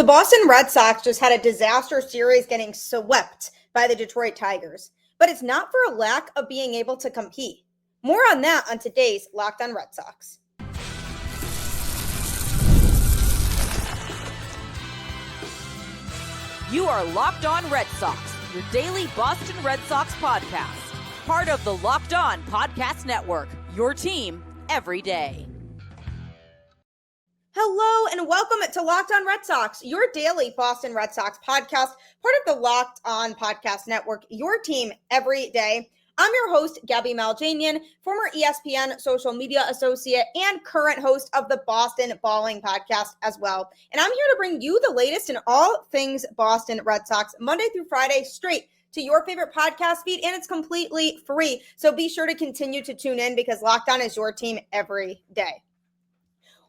Boston Red Sox just had a disaster series getting swept by the Detroit Tigers, but it's not for a lack of being able to compete. More on that on today's Locked On Red Sox. You are Locked On Red Sox, your daily Boston Red Sox podcast. Part of the Locked On Podcast Network, your team every day. Hello and welcome to Locked On Red Sox, your daily Boston Red Sox podcast, part of the Locked On Podcast Network, your team every day. I'm your host, Gabby Maljanian, former ESPN social media associate and current host of the Boston Balling podcast as well. And I'm here to bring you the latest in all things Boston Red Sox, Monday through Friday, straight to your favorite podcast feed, and it's completely free. So be sure to continue to tune in because Locked On is your team every day.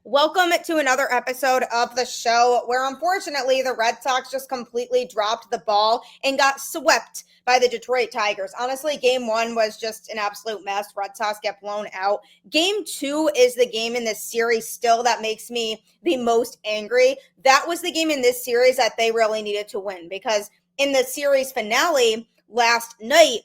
Welcome to another episode of the show where unfortunately the Red Sox just completely dropped the ball and got swept by the Detroit Tigers. Honestly, game one was just an absolute mess. Red Sox get blown out. Game two is the game in this series still that makes me the most angry. That was the game in this series that they really needed to win because in the series finale last night,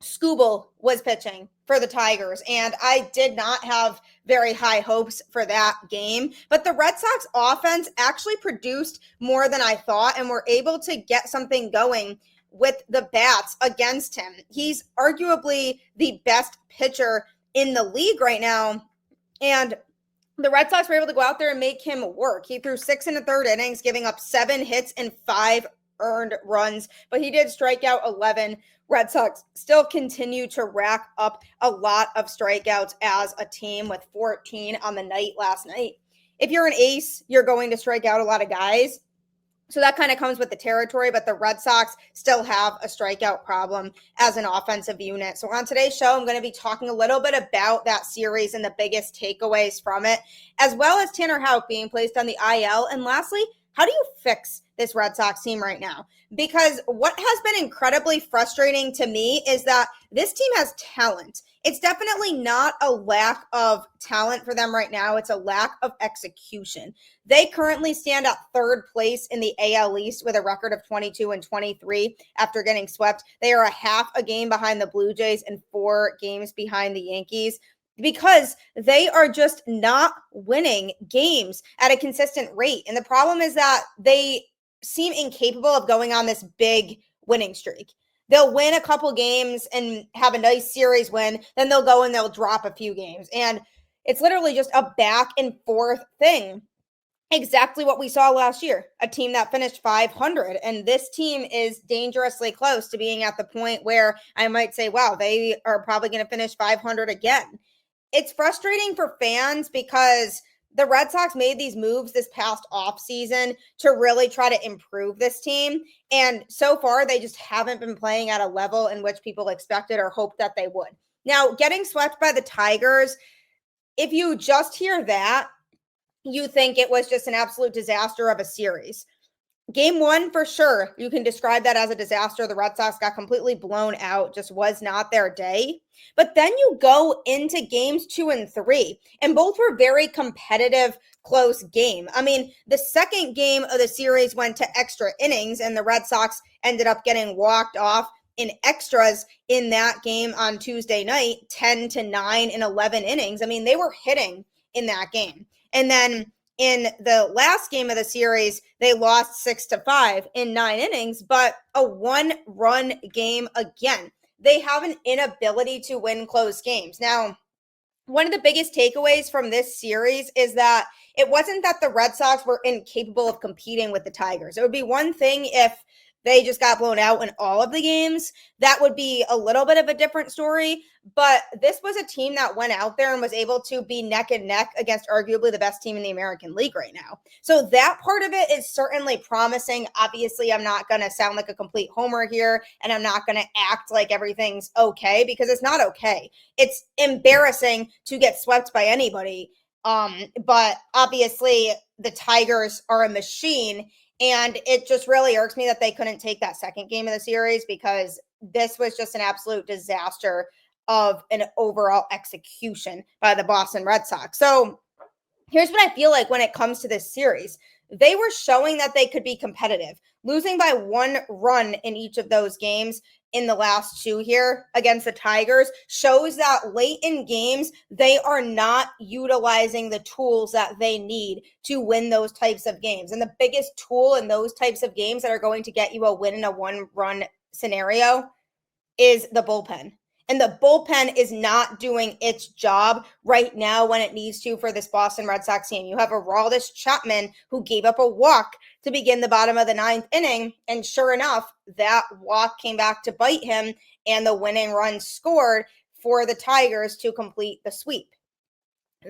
Skubal was pitching for the Tigers, and I did not have very high hopes for that game. But the Red Sox offense actually produced more than I thought and were able to get something going with the bats against him. He's arguably the best pitcher in the league right now, and the Red Sox were able to go out there and make him work. He threw 6 1/3 innings, giving up 7 hits and 5 earned runs, but he did strike out 11. Red Sox still continue to rack up a lot of strikeouts as a team with 14 on the night last night. If you're an ace, you're going to strike out a lot of guys. So that kind of comes with the territory, but the Red Sox still have a strikeout problem as an offensive unit. So on today's show, I'm going to be talking a little bit about that series and the biggest takeaways from it, as well as Tanner Houck being placed on the IL. And lastly, how do you fix this Red Sox team right now? Because what has been incredibly frustrating to me is that this team has talent. It's definitely not a lack of talent for them right now. It's a lack of execution. They currently stand at third place in the AL East with a record of 22-23 after getting swept. They are a half a game behind the Blue Jays and 4 games behind the Yankees, because they are just not winning games at a consistent rate. And the problem is that they seem incapable of going on this big winning streak. They'll win a couple games and have a nice series win, then they'll go and they'll drop a few games. And it's literally just a back and forth thing. Exactly what we saw last year, a team that finished 500. And this team is dangerously close to being at the point where I might say, wow, they are probably going to finish 500 again. It's frustrating for fans because the Red Sox made these moves this past offseason to really try to improve this team. And so far, they just haven't been playing at a level in which people expected or hoped that they would. Now, getting swept by the Tigers, if you just hear that, you think it was just an absolute disaster of a series. Game one, for sure, you can describe that as a disaster. The Red Sox got completely blown out, just was not their day. But then you go into games 2 and 3, and both were very competitive, close game. I mean, the second game of the series went to extra innings, and the Red Sox ended up getting walked off in extras in that game on Tuesday night, 10-9 in 11 innings. I mean, they were hitting in that game. And then in the last game of the series, they lost 6-5 in 9 innings, but a 1-run game again. They have an inability to win close games. Now, one of the biggest takeaways from this series is that it wasn't that the Red Sox were incapable of competing with the Tigers. It would be one thing if they just got blown out in all of the games. That would be a little bit of a different story. But this was a team that went out there and was able to be neck and neck against arguably the best team in the American League right now. So that part of it is certainly promising. Obviously, I'm not going to sound like a complete homer here, and I'm not going to act like everything's okay, because it's not okay. It's embarrassing to get swept by anybody. But obviously, the Tigers are a machine. And it just really irks me that they couldn't take that second game of the series, because this was just an absolute disaster of an overall execution by the Boston Red Sox. So here's what I feel like when it comes to this series. they were showing that they could be competitive. Losing by 1 run in each of those games in the last 2 here against the Tigers shows that late in games, they are not utilizing the tools that they need to win those types of games. And the biggest tool in those types of games that are going to get you a win in a 1-run scenario is the bullpen. And the bullpen is not doing its job right now when it needs to for this Boston Red Sox team. You have Aroldis Chapman, who gave up a walk to begin the bottom of the 9th inning. And sure enough, that walk came back to bite him, and the winning run scored for the Tigers to complete the sweep.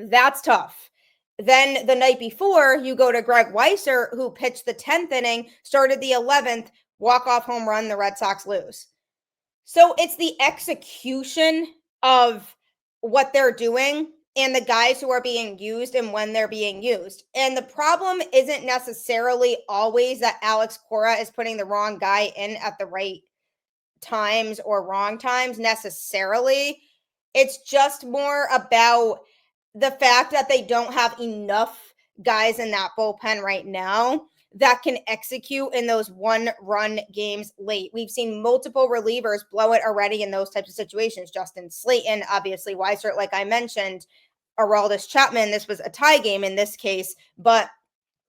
That's tough. Then the night before, you go to Greg Weisser, who pitched the 10th inning, started the 11th, walk-off home run, the Red Sox lose. So it's the execution of what they're doing and the guys who are being used and when they're being used. And the problem isn't necessarily always that Alex Cora is putting the wrong guy in at the right times or wrong times necessarily. It's just more about the fact that they don't have enough guys in that bullpen right now that can execute in those 1-run games late. We've seen multiple relievers blow it already in those types of situations. Justin Slayton, obviously, Weisser, like I mentioned, Aroldis Chapman. This was a tie game in this case, but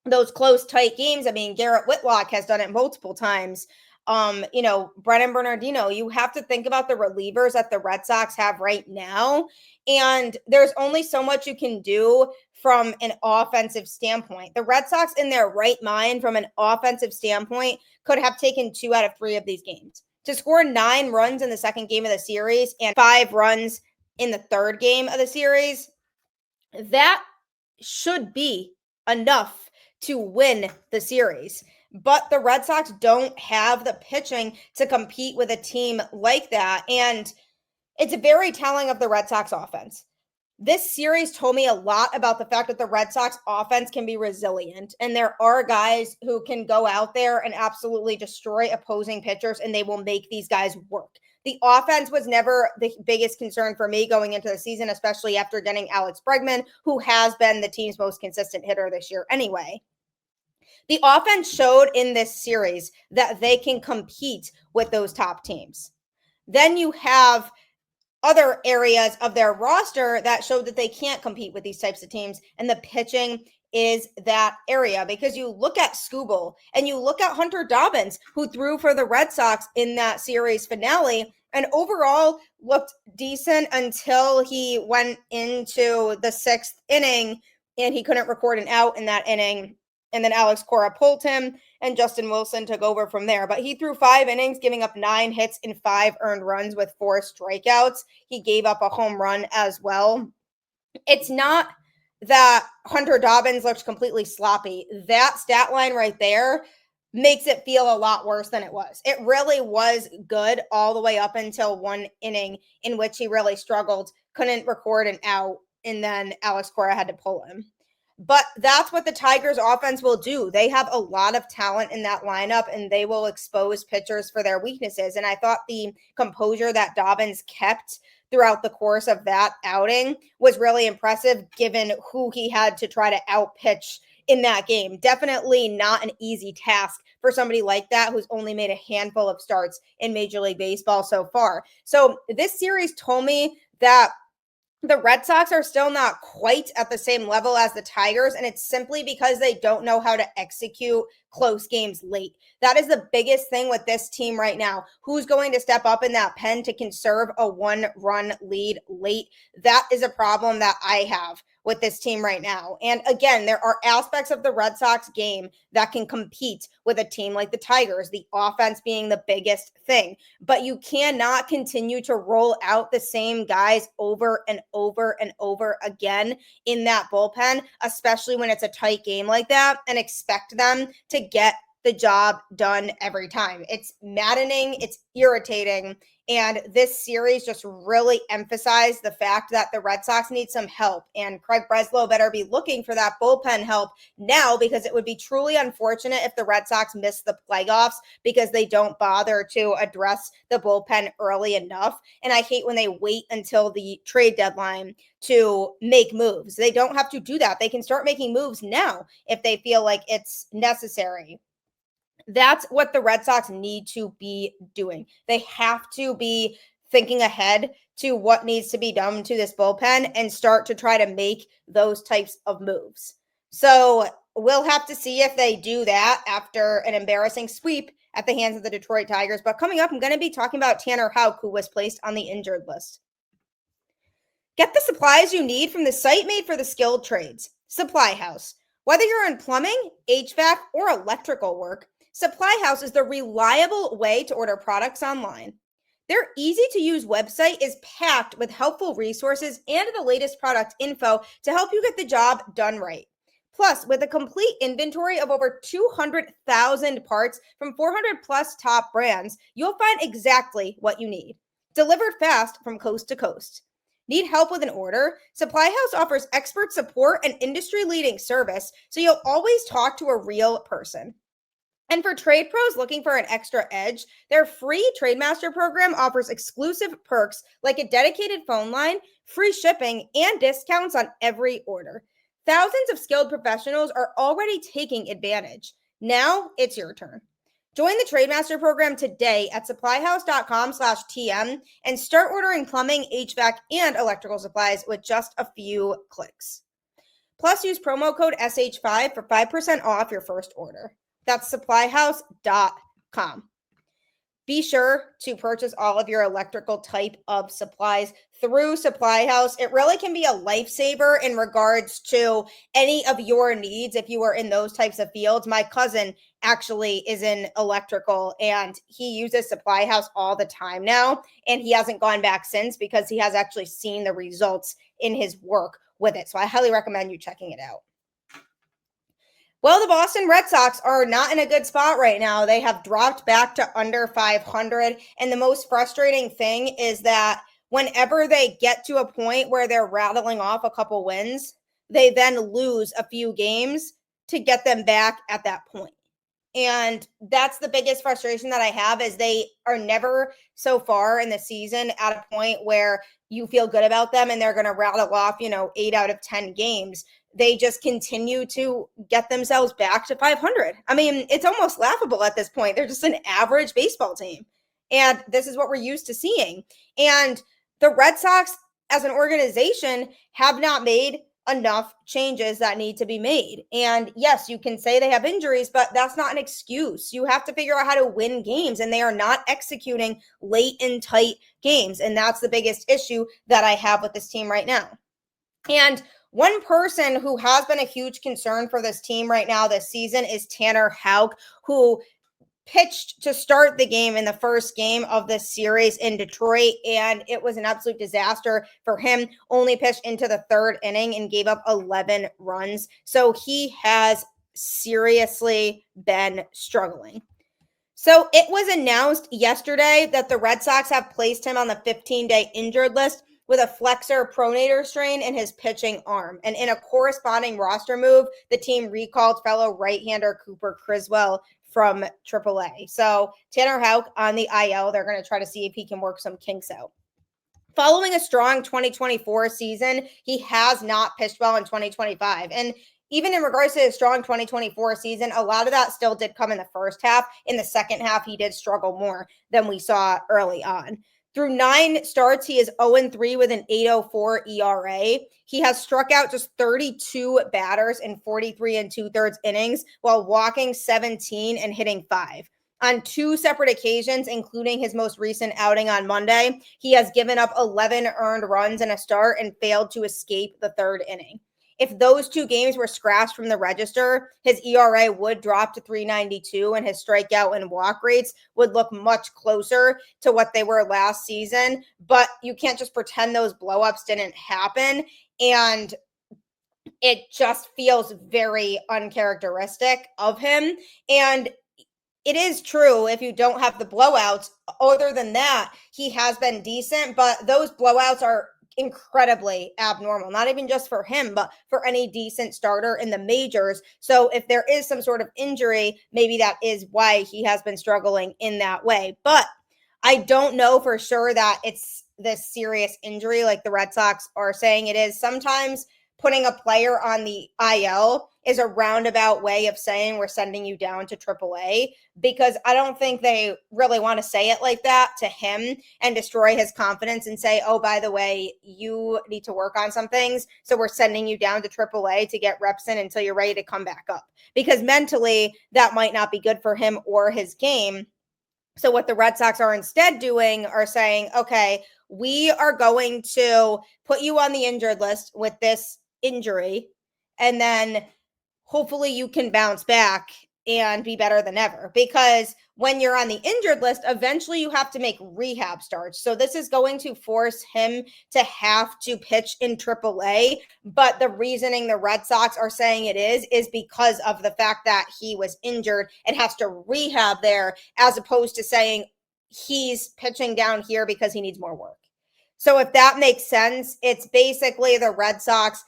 those close, tight games, I mean, Garrett Whitlock has done it multiple times. Brennan Bernardino, you have to think about the relievers that the Red Sox have right now. And there's only so much you can do from an offensive standpoint. The Red Sox, in their right mind, from an offensive standpoint, could have taken 2 out of 3 of these games. To score 9 runs in the second game of the series and 5 runs in the third game of the series, that should be enough to win the series. But the Red Sox don't have the pitching to compete with a team like that. And it's very telling of the Red Sox offense. This series told me a lot about the fact that the Red Sox offense can be resilient. And there are guys who can go out there and absolutely destroy opposing pitchers, and they will make these guys work. The offense was never the biggest concern for me going into the season, especially after getting Alex Bregman, who has been the team's most consistent hitter this year anyway. The offense showed in this series that they can compete with those top teams. Then you have other areas of their roster that showed that they can't compete with these types of teams, and the pitching is that area. Because you look at Skubal and you look at Hunter Dobbins, who threw for the Red Sox in that series finale, and overall looked decent until he went into the 6th inning and he couldn't record an out in that inning. And then Alex Cora pulled him, and Justin Wilson took over from there. But he threw 5 innings, giving up 9 hits and 5 earned runs with 4 strikeouts. He gave up a home run as well. It's not that Hunter Dobbins looked completely sloppy. That stat line right there makes it feel a lot worse than it was. It really was good all the way up until 1 inning in which he really struggled, couldn't record an out, and then Alex Cora had to pull him. But that's what the Tigers offense will do. They have a lot of talent in that lineup, and they will expose pitchers for their weaknesses. And I thought the composure that Dobbins kept throughout the course of that outing was really impressive, given who he had to try to outpitch in that game. Definitely not an easy task for somebody like that who's only made a handful of starts in Major League Baseball so far. So this series told me that the Red Sox are still not quite at the same level as the Tigers, and it's simply because they don't know how to execute close games late. That is the biggest thing with this team right now. Who's going to step up in that pen to conserve a 1-run lead late? That is a problem that I have with this team right now. And again, there are aspects of the Red Sox game that can compete with a team like the Tigers, the offense being the biggest thing. But you cannot continue to roll out the same guys over and over and over again in that bullpen, especially when it's a tight game like that, and expect them to get the job done every time. It's maddening, it's irritating, and this series just really emphasized the fact that the Red Sox need some help, and Craig Breslow better be looking for that bullpen help now, because it would be truly unfortunate if the Red Sox miss the playoffs because they don't bother to address the bullpen early enough. And I hate when they wait until the trade deadline to make moves. They don't have to do that. They can start making moves now if they feel like it's necessary. That's what the Red Sox need to be doing. They have to be thinking ahead to what needs to be done to this bullpen and start to try to make those types of moves. So we'll have to see if they do that after an embarrassing sweep at the hands of the Detroit Tigers. But coming up, I'm going to be talking about Tanner Houck, who was placed on the injured list. Get the supplies you need from the site made for the skilled trades, Supply House. Whether you're in plumbing, HVAC, or electrical work, Supply House is the reliable way to order products online. Their easy-to-use website is packed with helpful resources and the latest product info to help you get the job done right. Plus, with a complete inventory of over 200,000 parts from 400 plus top brands, you'll find exactly what you need. Delivered fast from coast to coast. Need help with an order? Supply House offers expert support and industry-leading service, so you'll always talk to a real person. And for trade pros looking for an extra edge, their free Trademaster program offers exclusive perks like a dedicated phone line, free shipping, and discounts on every order. Thousands of skilled professionals are already taking advantage. Now it's your turn. Join the Trademaster program today at supplyhouse.com/TM and start ordering plumbing, HVAC, and electrical supplies with just a few clicks. Plus, use promo code SH5 for 5% off your first order. That's supplyhouse.com. Be sure to purchase all of your electrical type of supplies through Supply House. It really can be a lifesaver in regards to any of your needs if you are in those types of fields. My cousin actually is in electrical and he uses Supply House all the time now, and he hasn't gone back since because he has actually seen the results in his work with it. So I highly recommend you checking it out. Well, the Boston Red Sox are not in a good spot right now. They have dropped back to under 500. And the most frustrating thing is that whenever they get to a point where they're rattling off a couple wins, they then lose a few games to get them back at that point. And that's the biggest frustration that I have, is they are never so far in the season at a point where you feel good about them and they're going to rattle off, 8 out of 10 games. They just continue to get themselves back to 500. I mean, it's almost laughable at this point. They're just an average baseball team. And this is what we're used to seeing. And the Red Sox as an organization have not made enough changes that need to be made. And yes, you can say they have injuries, but that's not an excuse. You have to figure out how to win games, and they are not executing late and tight games. And that's the biggest issue that I have with this team right now. And one person who has been a huge concern for this team right now this season is Tanner Houck, who pitched to start the game in the first game of this series in Detroit, and it was an absolute disaster for him. Only pitched into the third inning and gave up 11 runs. So he has seriously been struggling. So it was announced yesterday that the Red Sox have placed him on the 15-day injured list with a flexor pronator strain in his pitching arm. And in a corresponding roster move, the team recalled fellow right-hander Cooper Criswell from AAA. So Tanner Houck on the IL. They're going to try to see if he can work some kinks out. Following a strong 2024 season, he has not pitched well in 2025. And even in regards to his strong 2024 season, a lot of that still did come in the first half. In the second half, he did struggle more than we saw early on. Through 9 starts, he is 0-3 with an 8.04 ERA. He has struck out just 32 batters in 43 2/3 innings while walking 17 and hitting 5. On 2 separate occasions, including his most recent outing on Monday, he has given up 11 earned runs in a start and failed to escape the third inning. If those 2 games were scratched from the register, his ERA would drop to 3.92 and his strikeout and walk rates would look much closer to what they were last season. But you can't just pretend those blowups didn't happen. And it just feels very uncharacteristic of him. And it is true if you don't have the blowouts. Other than that, he has been decent, but those blowouts are incredibly abnormal, not even just for him, but for any decent starter in the majors. So if there is some sort of injury, maybe that is why he has been struggling in that way. But I don't know for sure that it's this serious injury like the Red Sox are saying it is. Sometimes putting a player on the IL is a roundabout way of saying we're sending you down to AAA, because I don't think they really want to say it like that to him and destroy his confidence and say, oh, by the way, you need to work on some things, so we're sending you down to AAA to get reps in until you're ready to come back up. Because mentally, that might not be good for him or his game. So what the Red Sox are instead doing are saying, okay, we are going to put you on the injured list with this injury, and then hopefully you can bounce back and be better than ever. Because when you're on the injured list, eventually you have to make rehab starts. So this is going to force him to have to pitch in AAA. But the reasoning the Red Sox are saying it is because of the fact that he was injured and has to rehab there, as opposed to saying he's pitching down here because he needs more work. So if that makes sense, it's basically the Red Sox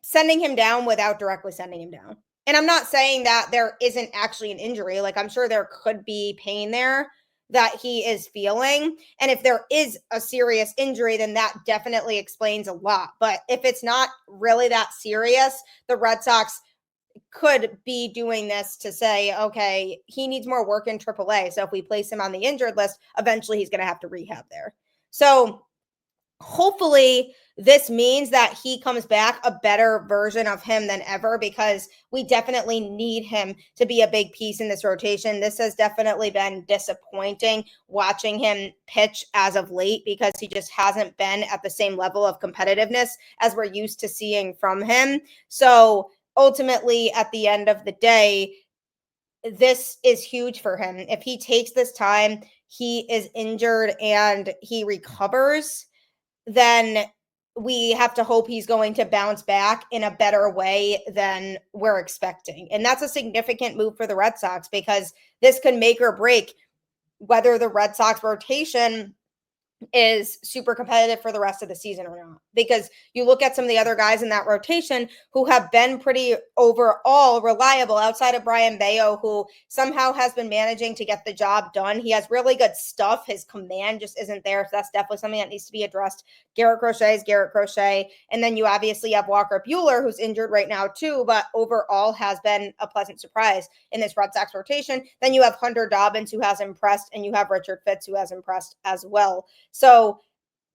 sending him down without directly sending him down. And I'm not saying that there isn't actually an injury. Like, I'm sure there could be pain there that he is feeling. And if there is a serious injury, then that definitely explains a lot. But if it's not really that serious, the Red Sox could be doing this to say, okay, he needs more work in AAA. So if we place him on the injured list, eventually he's going to have to rehab there. So hopefully this means that he comes back a better version of him than ever, because we definitely need him to be a big piece in this rotation. This has definitely been disappointing watching him pitch as of late, because he just hasn't been at the same level of competitiveness as we're used to seeing from him. So ultimately, at the end of the day, this is huge for him. If he takes this time, he is injured and he recovers, then we have to hope he's going to bounce back in a better way than we're expecting. And that's a significant move for the Red Sox, because this could make or break whether the Red Sox rotation is super competitive for the rest of the season or not. Because you look at some of the other guys in that rotation who have been pretty overall reliable, outside of Brayan Bello, who somehow has been managing to get the job done. He has really good stuff. His command just isn't there. So that's definitely something that needs to be addressed. Garrett Crochet is Garrett Crochet. And then you obviously have Walker Buehler, who's injured right now too, but overall has been a pleasant surprise in this Red Sox rotation. Then you have Hunter Dobbins, who has impressed, and you have Richard Fitz, who has impressed as well. So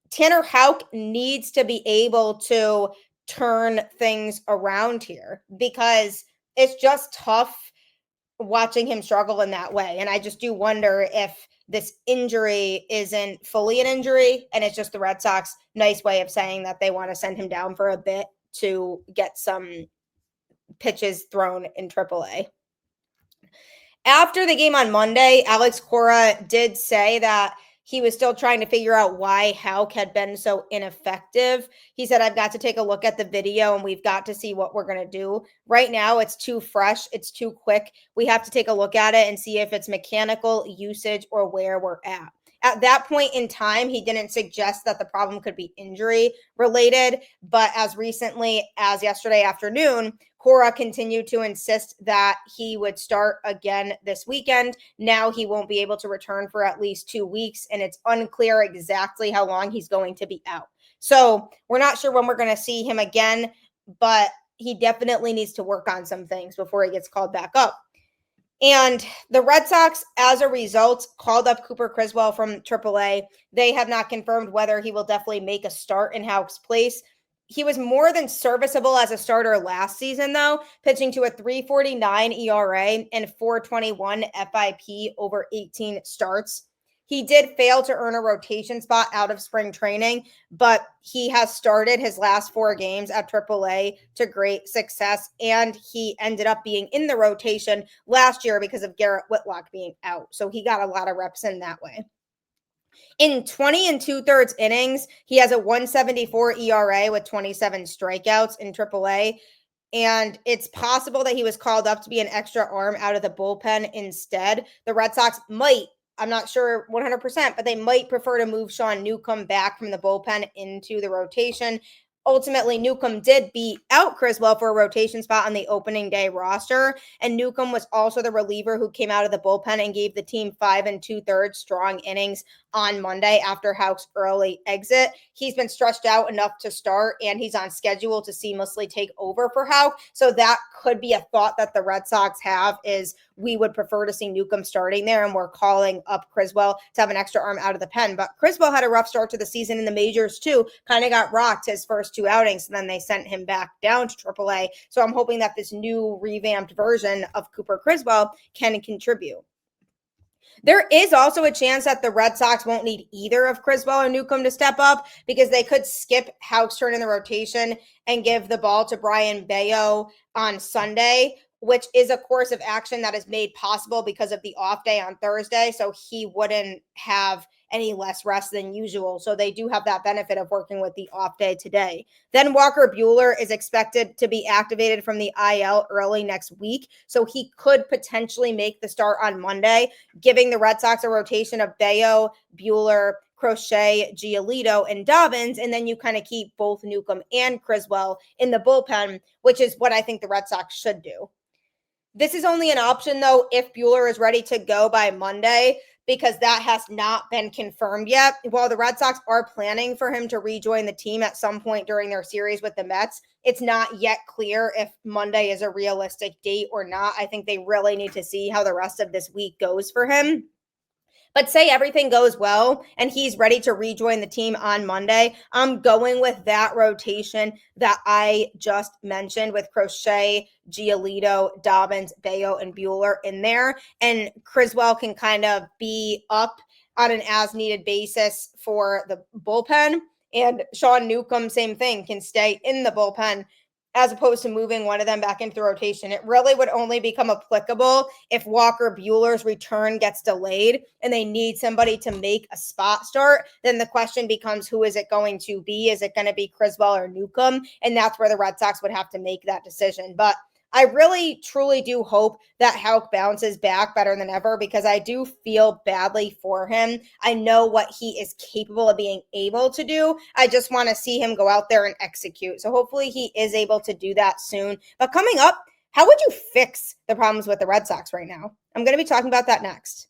Tanner Houck needs to be able to turn things around here, because it's just tough watching him struggle in that way. And I just do wonder if this injury isn't fully an injury and it's just the Red Sox nice way of saying that they want to send him down for a bit to get some pitches thrown in AAA. After the game on Monday, Alex Cora did say that he was still trying to figure out why Houck had been so ineffective. He said, I've got to take a look at the video and we've got to see what we're going to do. Right now, it's too fresh. It's too quick. We have to take a look at it and see if it's mechanical, usage, or where we're at. At that point in time, he didn't suggest that the problem could be injury related, but as recently as yesterday afternoon, Cora continued to insist that he would start again this weekend. Now he won't be able to return for at least 2 weeks, and it's unclear exactly how long he's going to be out. So we're not sure when we're going to see him again, but he definitely needs to work on some things before he gets called back up. And the Red Sox, as a result, called up Cooper Criswell from AAA. They have not confirmed whether he will definitely make a start in Houck's place. He was more than serviceable as a starter last season, though, pitching to a 3.49 ERA and 4.21 FIP over 18 starts. He did fail to earn a rotation spot out of spring training, but he has started his last 4 games at AAA to great success, and he ended up being in the rotation last year because of Garrett Whitlock being out. So he got a lot of reps in that way. In 20 2/3 innings, he has a 1.74 ERA with 27 strikeouts in AAA. And it's possible that he was called up to be an extra arm out of the bullpen instead. The Red Sox might, I'm not sure 100%, but they might prefer to move Sean Newcomb back from the bullpen into the rotation. Ultimately, Newcomb did beat out Criswell for a rotation spot on the opening day roster. And Newcomb was also the reliever who came out of the bullpen and gave the team 5 2/3 strong innings on Monday after Houck's early exit. He's been stretched out enough to start, and he's on schedule to seamlessly take over for Houck. So that could be a thought that the Red Sox have, is we would prefer to see Newcomb starting there, and we're calling up Criswell to have an extra arm out of the pen. But Criswell had a rough start to the season in the majors too, kind of got rocked his first 2 outings, and then they sent him back down to AAA. So I'm hoping that this new revamped version of Cooper Criswell can contribute. There is also a chance that the Red Sox won't need either of Criswell or Newcomb to step up, because they could skip Houck's turn in the rotation and give the ball to Brayan Bello on Sunday, which is a course of action that is made possible because of the off day on Thursday. So he wouldn't have any less rest than usual. So they do have that benefit of working with the off day today. Then Walker Buehler is expected to be activated from the IL early next week. So he could potentially make the start on Monday, giving the Red Sox a rotation of Bello, Buehler, Crochet, Giolito, and Dobbins, and then you kind of keep both Newcomb and Criswell in the bullpen, which is what I think the Red Sox should do. This is only an option, though, if Buehler is ready to go by Monday, because that has not been confirmed yet. While the Red Sox are planning for him to rejoin the team at some point during their series with the Mets, it's not yet clear if Monday is a realistic date or not. I think they really need to see how the rest of this week goes for him. But say everything goes well and he's ready to rejoin the team on Monday, I'm going with that rotation that I just mentioned, with Crochet, Giolito, Dobbins, Bello, and Buehler in there. And Criswell can kind of be up on an as-needed basis for the bullpen. And Sean Newcomb, same thing, can stay in the bullpen, as opposed to moving one of them back into the rotation. It really would only become applicable if Walker Buehler's return gets delayed and they need somebody to make a spot start. Then the question becomes, who is it going to be? Is it going to be Criswell or Newcomb? And that's where the Red Sox would have to make that decision. But I really, truly do hope that Houck bounces back better than ever, because I do feel badly for him. I know what he is capable of being able to do. I just want to see him go out there and execute. So hopefully he is able to do that soon. But coming up, how would you fix the problems with the Red Sox right now? I'm going to be talking about that next.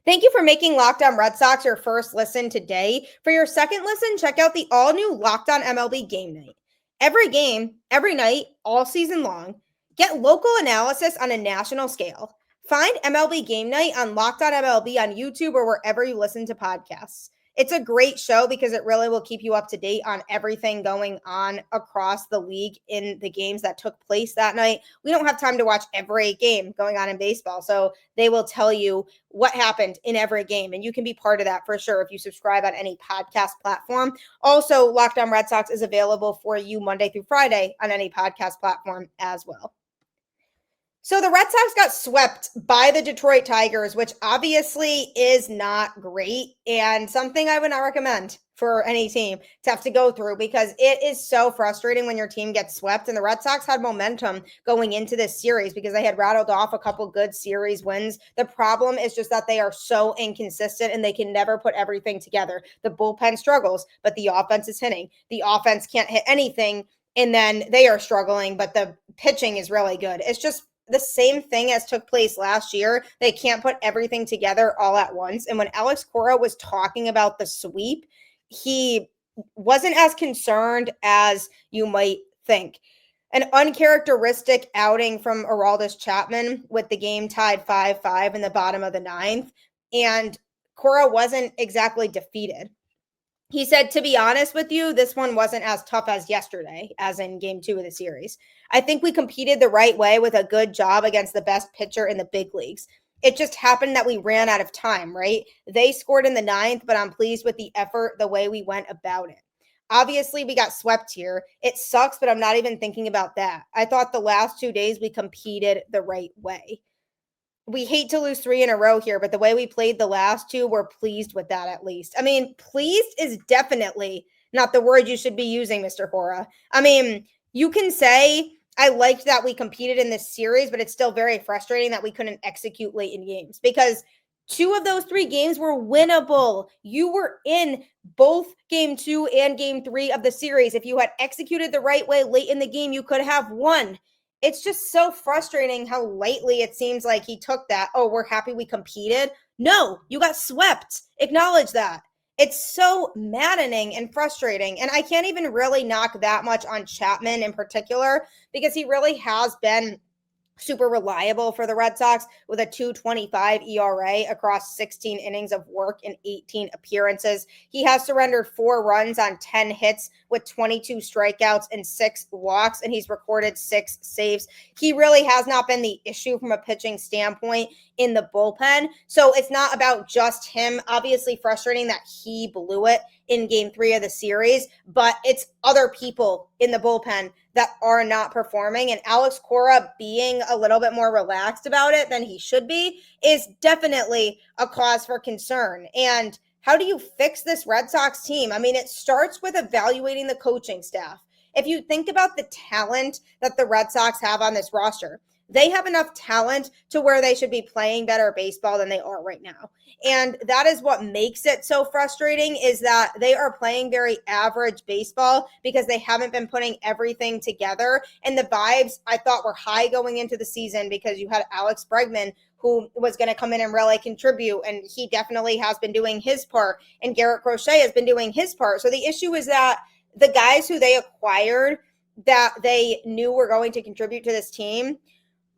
Thank you for making Locked On Red Sox your first listen today. For your second listen, check out the all-new Locked On MLB Game Night. Every game, every night, all season long. Get local analysis on a national scale. Find MLB Game Night on Locked On MLB on YouTube or wherever you listen to podcasts. It's a great show because it really will keep you up to date on everything going on across the league in the games that took place that night. We don't have time to watch every game going on in baseball, so they will tell you what happened in every game, and you can be part of that for sure if you subscribe on any podcast platform. Also, Locked On Red Sox is available for you Monday through Friday on any podcast platform as well. So the Red Sox got swept by the Detroit Tigers, which obviously is not great and something I would not recommend for any team to have to go through, because it is so frustrating when your team gets swept. And the Red Sox had momentum going into this series because they had rattled off a couple good series wins. The problem is just that they are so inconsistent and they can never put everything together. The bullpen struggles, but the offense is hitting. The offense can't hit anything, and then they are struggling, but the pitching is really good. It's just the same thing as took place last year. They can't put everything together all at once. And when Alex Cora was talking about the sweep, he wasn't as concerned as you might think. An uncharacteristic outing from Aroldis Chapman with the game tied 5-5 in the bottom of the ninth. And Cora wasn't exactly defeated. He said, to be honest with you, this one wasn't as tough as yesterday, as in game 2 of the series. I think we competed the right way with a good job against the best pitcher in the big leagues. It just happened that we ran out of time, right? They scored in the ninth, but I'm pleased with the effort, the way we went about it. Obviously, we got swept here. It sucks, but I'm not even thinking about that. I thought the last 2 days we competed the right way. We hate to lose 3 in a row here, but the way we played the last 2, we're pleased with that at least. I mean, pleased is definitely not the word you should be using, Mr. Cora. I mean, You can say, I liked that we competed in this series, but it's still very frustrating that we couldn't execute late in games because 2 of those 3 games were winnable. You were in both game 2 and game 3 of the series. If you had executed the right way late in the game, you could have won. It's just so frustrating how lightly it seems like he took that. Oh, we're happy we competed. No, you got swept. Acknowledge that. It's so maddening and frustrating. And I can't even really knock that much on Chapman in particular because he really has been super reliable for the Red Sox with a 2.25 ERA across 16 innings of work and 18 appearances. He has surrendered 4 runs on 10 hits with 22 strikeouts and 6 walks, and he's recorded 6 saves. He really has not been the issue from a pitching standpoint in the bullpen. So it's not about just him. Obviously frustrating that he blew it in game 3 of the series, but it's other people in the bullpen that are not performing. And Alex Cora being a little bit more relaxed about it than he should be is definitely a cause for concern. And how do you fix this Red Sox team? I mean, it starts with evaluating the coaching staff. If you think about the talent that the Red Sox have on this roster, they have enough talent to where they should be playing better baseball than they are right now. And that is what makes it so frustrating, is that they are playing very average baseball because they haven't been putting everything together. And the vibes I thought were high going into the season because you had Alex Bregman, who was going to come in and really contribute. And he definitely has been doing his part. And Garrett Crochet has been doing his part. So the issue is that the guys who they acquired that they knew were going to contribute to this team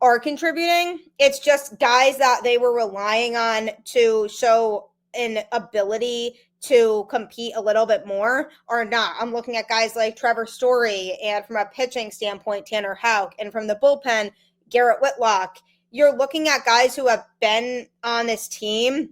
are contributing. It's just guys that they were relying on to show an ability to compete a little bit more are not. I'm looking at guys like Trevor Story, and from a pitching standpoint, Tanner Houck, and from the bullpen, Garrett Whitlock. You're looking at guys who have been on this team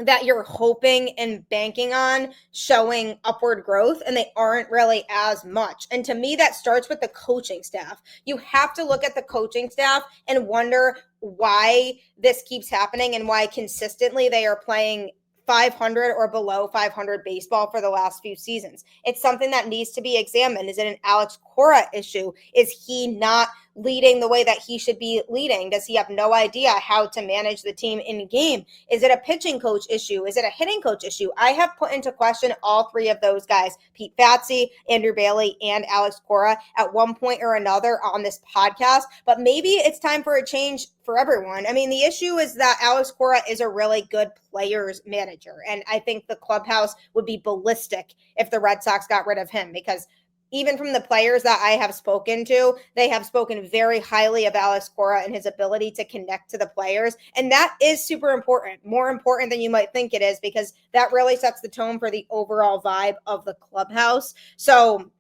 that you're hoping and banking on showing upward growth, and they aren't really as much. And to me, that starts with the coaching staff. You have to look at the coaching staff and wonder why this keeps happening and why consistently they are playing 500 or below 500 baseball for the last few seasons. It's something that needs to be examined. Is it an Alex Cora issue? Is he not leading the way that he should be leading? Does he have no idea how to manage the team in game? Is it a pitching coach issue? Is it a hitting coach issue? I have put into question all 3 of those guys, Pete Fatsi, Andrew Bailey, and Alex Cora, at one point or another on this podcast, but maybe it's time for a change for everyone. I mean, the issue is that Alex Cora is a really good players manager, and I think the clubhouse would be ballistic if the Red Sox got rid of him, because even from the players that I have spoken to, they have spoken very highly of Alex Cora and his ability to connect to the players. And that is super important, more important than you might think it is, because that really sets the tone for the overall vibe of the clubhouse. So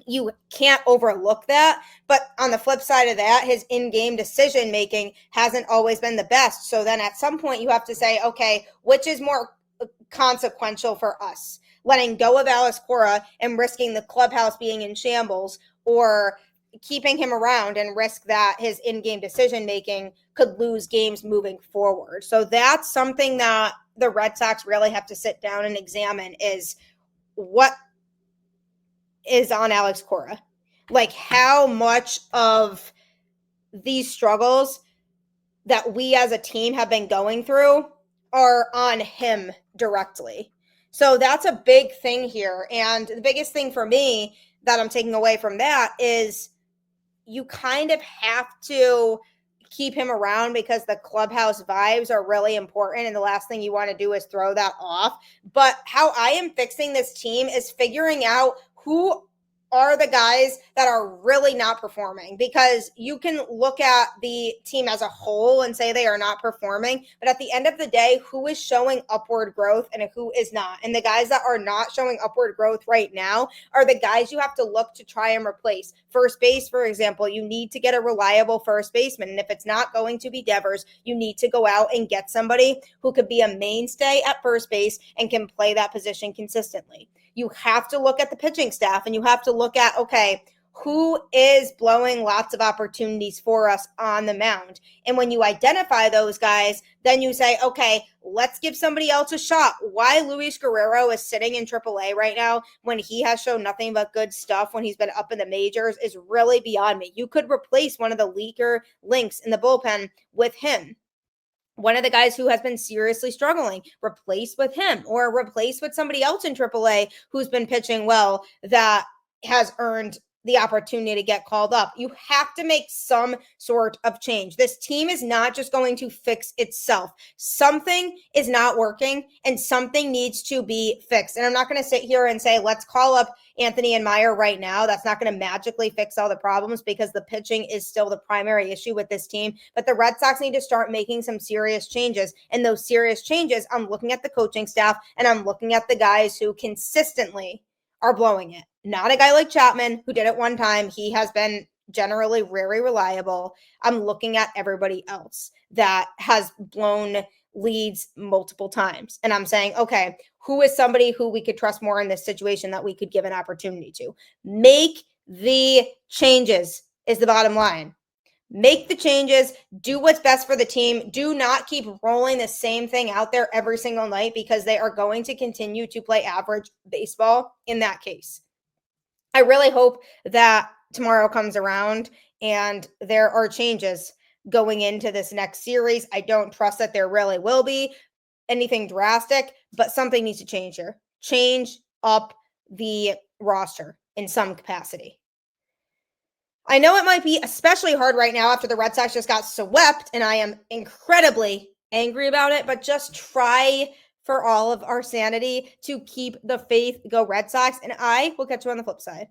you can't overlook that. But on the flip side of that, his in-game decision-making hasn't always been the best. So then at some point you have to say, okay, which is more consequential for us? Letting go of Alex Cora and risking the clubhouse being in shambles, or keeping him around and risk that his in-game decision-making could lose games moving forward. So that's something that the Red Sox really have to sit down and examine, is what is on Alex Cora. Like, how much of these struggles that we as a team have been going through are on him directly. So that's a big thing here. And the biggest thing for me that I'm taking away from that is you kind of have to keep him around because the clubhouse vibes are really important. And the last thing you want to do is throw that off. But how I am fixing this team is figuring out who are the guys that are really not performing, because you can look at the team as a whole and say they are not performing, but at the end of the day, who is showing upward growth and who is not? And the guys that are not showing upward growth right now are the guys you have to look to try and replace. First base, for example, you need to get a reliable first baseman. And if it's not going to be Devers, you need to go out and get somebody who could be a mainstay at first base and can play that position consistently. You have to look at the pitching staff, and you have to look at, okay, who is blowing lots of opportunities for us on the mound. And when you identify those guys, then you say, okay, let's give somebody else a shot. Why Luis Guerrero is sitting in AAA right now when he has shown nothing but good stuff when he's been up in the majors is really beyond me. You could replace one of the leaker links in the bullpen with him. One of the guys who has been seriously struggling, replace with him or replace with somebody else in AAA who's been pitching well that has earned the opportunity to get called up. You have to make some sort of change. This team is not just going to fix itself. Something is not working and something needs to be fixed. And I'm not going to sit here and say, let's call up Anthony and Meyer right now. That's not going to magically fix all the problems because the pitching is still the primary issue with this team. But the Red Sox need to start making some serious changes. And those serious changes, I'm looking at the coaching staff and I'm looking at the guys who consistently are blowing it. Not a guy like Chapman who did it one time. He has been generally very reliable. I'm looking at everybody else that has blown leads multiple times. And I'm saying, okay, who is somebody who we could trust more in this situation that we could give an opportunity to? Make the changes is the bottom line. Make the changes, do what's best for the team. Do not keep rolling the same thing out there every single night because they are going to continue to play average baseball in that case. I really hope that tomorrow comes around and there are changes going into this next series. I don't trust that there really will be anything drastic, but something needs to change here. Change up the roster in some capacity. I know it might be especially hard right now after the Red Sox just got swept, and I am incredibly angry about it, but just try for all of our sanity to keep the faith. Go Red Sox, and I will catch you on the flip side.